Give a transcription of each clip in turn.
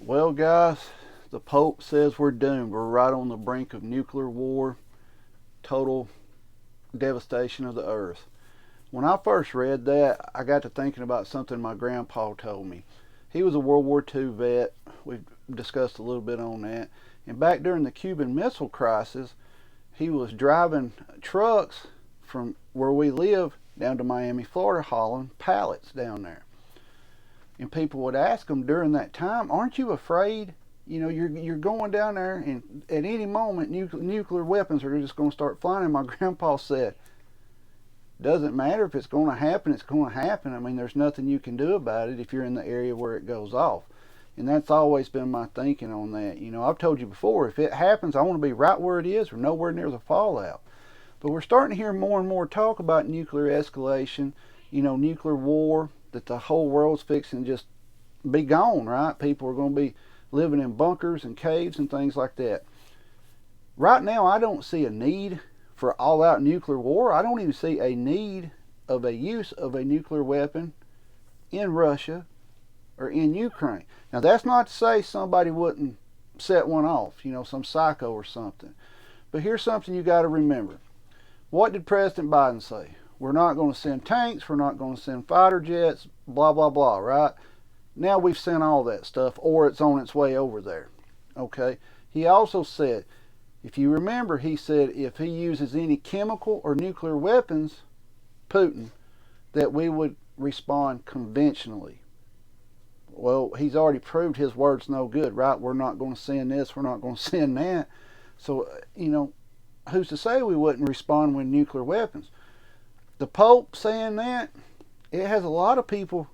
Well, guys, the Pope says we're doomed. We're right on the brink of nuclear war, total devastation of the earth. When I first read that, I got to thinking about something my grandpa told me. He was a World War II vet. We've discussed a little bit on that. And back during the Cuban Missile Crisis, he was driving trucks from where we live down to Miami, Florida, hauling pallets down there. And people would ask him during that time, "Aren't you afraid? You know, you're going down there, and at any moment, nuclear weapons are just going to start flying." And my grandpa said, "Doesn't matter if it's going to happen. It's going to happen. I mean, there's nothing you can do about it if you're in the area where it goes off." And that's always been my thinking on that. You know, I've told you before, if it happens, I want to be right where it is or nowhere near the fallout. But we're starting to hear more and more talk about nuclear escalation, nuclear war, that the whole world's fixing to just be gone, right? People are going to be living in bunkers and caves and things like that. Right now, I don't see a need for all-out nuclear war. I don't even see a need of a use of a nuclear weapon in Russia or in Ukraine. Now, that's not to say somebody wouldn't set one off, some psycho or something. But here's something you got to remember. What did President Biden say? We're not going to send tanks, we're not going to send fighter jets, blah, blah, blah, right? Now we've sent all that stuff, or it's on its way over there, okay? He also said, if you remember, he said if he uses any chemical or nuclear weapons, Putin, that we would respond conventionally. Well, he's already proved his word's no good, right? We're not going to send this, we're not going to send that. So, who's to say we wouldn't respond with nuclear weapons? The Pope saying that, it has a lot of people,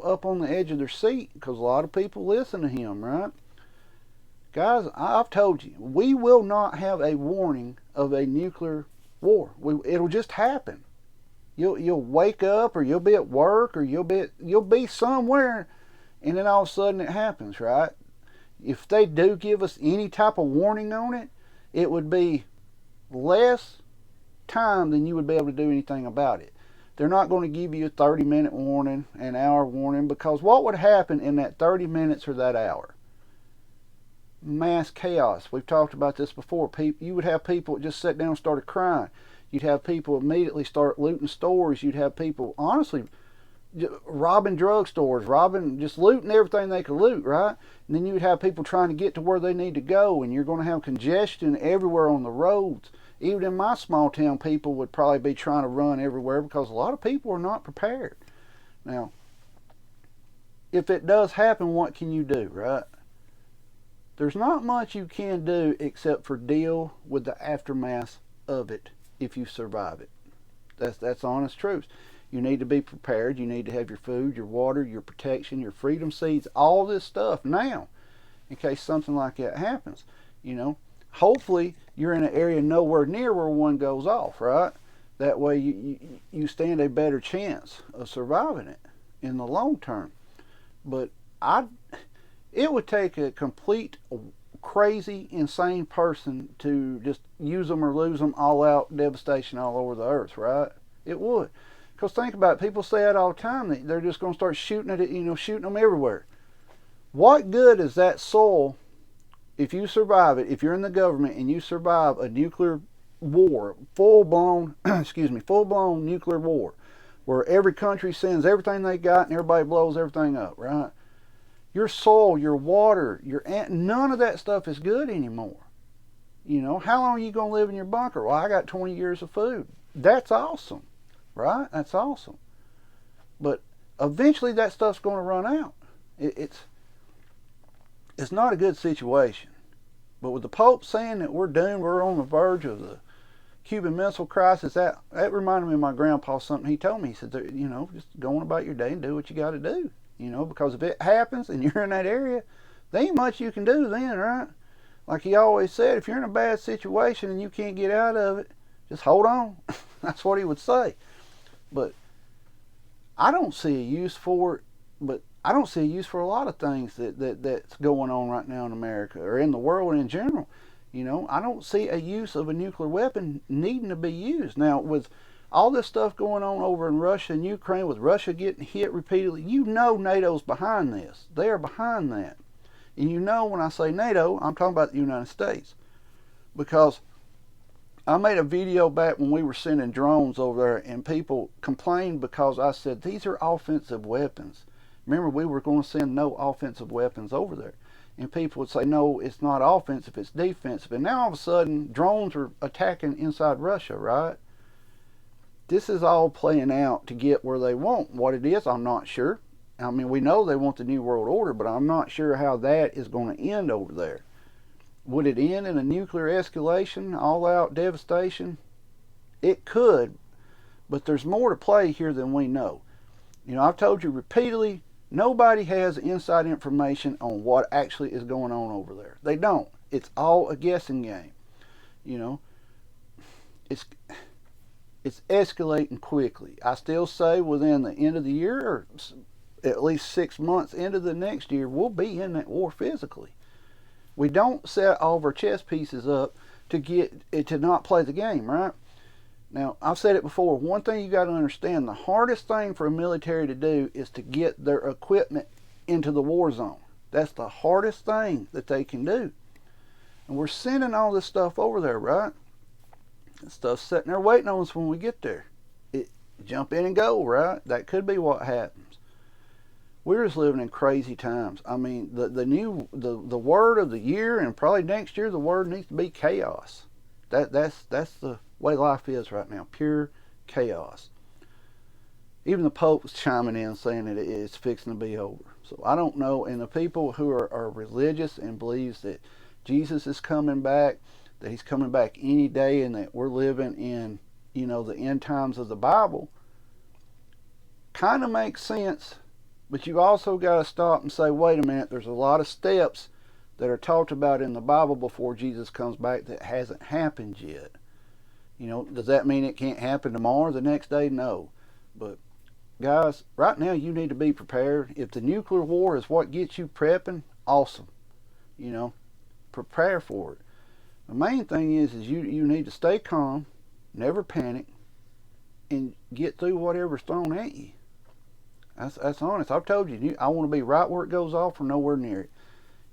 up on the edge of their seat because a lot of people listen to him, right? Guys, I've told you, we will not have a warning of a nuclear war. It'll just happen. You'll wake up, or you'll be at work, or you'll be somewhere, and then all of a sudden it happens, right? If they do give us any type of warning on it, it would be less time than you would be able to do anything about it. They're not going to give you a 30-minute warning, an hour warning, because what would happen in that 30 minutes or that hour? Mass chaos. We've talked about this before. You would have people just sit down and started crying. You'd have people immediately start looting stores. You'd have people, honestly, robbing drugstores, just looting everything they could loot, right? And then you would have people trying to get to where they need to go, and you're going to have congestion everywhere on the roads. Even in my small town, people would probably be trying to run everywhere because a lot of people are not prepared. Now, if it does happen, what can you do, right? There's not much you can do except for deal with the aftermath of it if you survive it. That's honest truth. You need to be prepared. You need to have your food, your water, your protection, your freedom seeds, all this stuff now in case something like that happens. Hopefully you're in an area nowhere near where one goes off, right? That way you stand a better chance of surviving it in the long term. But it would take a complete crazy, insane person to just use them or lose them, all out devastation all over the earth, right? It would. Because think about it, people say that all the time, that they're just going to start shooting at it, shooting them everywhere. What good is that soil if you survive it, if you're in the government and you survive a nuclear war, full-blown nuclear war, where every country sends everything they got and everybody blows everything up, right? Your soil, your water, none of that stuff is good anymore. How long are you going to live in your bunker? Well, I got 20 years of food. That's awesome, right? That's awesome. But eventually that stuff's going to run out. It's not a good situation. But with the Pope saying that we're doomed, we're on the verge of the Cuban Missile Crisis, that reminded me of my grandpa, something he told me. He said, just go on about your day and do what you got to do. Because if it happens and you're in that area, there ain't much you can do then, right? Like he always said, if you're in a bad situation and you can't get out of it, just hold on. That's what he would say. But I don't see a use for it, but I don't see a use for a lot of things that's going on right now in America or in the world in general. I don't see a use of a nuclear weapon needing to be used. Now, with all this stuff going on over in Russia and Ukraine, with Russia getting hit repeatedly, NATO's behind this. They are behind that. And you know, when I say NATO, I'm talking about the United States. Because I made a video back when we were sending drones over there, and people complained because I said these are offensive weapons. Remember, we were going to send no offensive weapons over there. And people would say, no, it's not offensive, it's defensive. And now all of a sudden, drones are attacking inside Russia, right? This is all playing out to get where they want. What it is, I'm not sure. I mean, we know they want the New World Order, but I'm not sure how that is going to end over there. Would it end in a nuclear escalation, all-out devastation? It could, but there's more to play here than we know. You know, I've told you repeatedly, nobody has inside information on what actually is going on over there. They don't. It's all a guessing game. You know, it's escalating quickly. I still say within the end of the year, or at least 6 months into the next year, we'll be in that war physically. We don't set all of our chess pieces up to get it to not play the game, right? Now, I've said it before. One thing you got to understand, the hardest thing for a military to do is to get their equipment into the war zone. That's the hardest thing that they can do. And we're sending all this stuff over there, right? That stuff's sitting there waiting on us when we get there. Jump in and go, right? That could be what happens. We're just living in crazy times. I mean, the word of the year, and probably next year, the word needs to be chaos. That's the way life is right now, pure chaos. Even the Pope's chiming in saying that it's fixing to be over. So I don't know. And the people who are religious and believes that Jesus is coming back, that he's coming back any day, and that we're living in, you know, the end times of the Bible, kind of makes sense. But you also got to stop and say, wait a minute, there's a lot of steps that are talked about in the Bible before Jesus comes back that hasn't happened yet. You know, does that mean it can't happen tomorrow, the next day? No. But guys, right now you need to be prepared. If the nuclear war is what gets you prepping, awesome. You know, prepare for it. The main thing is you need to stay calm, never panic, and get through whatever's thrown at you. That's honest. I've told you, I want to be right where it goes off or nowhere near it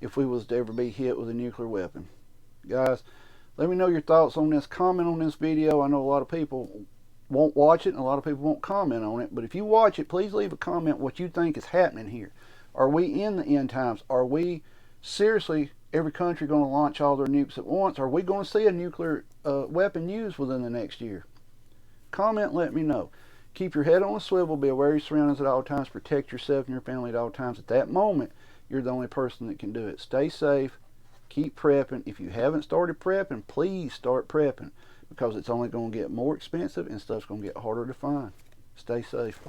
if we was to ever be hit with a nuclear weapon. Guys, let me know your thoughts on this. Comment on this video. I know a lot of people won't watch it and a lot of people won't comment on it. But if you watch it, please leave a comment what you think is happening here. Are we in the end times? Are we seriously, every country going to launch all their nukes at once? Are we going to see a nuclear weapon used within the next year? Comment, let me know. Keep your head on a swivel. Be aware of your surroundings at all times. Protect yourself and your family at all times. At that moment, you're the only person that can do it. Stay safe. Keep prepping. If you haven't started prepping, please start prepping, because it's only going to get more expensive and stuff's going to get harder to find. Stay safe.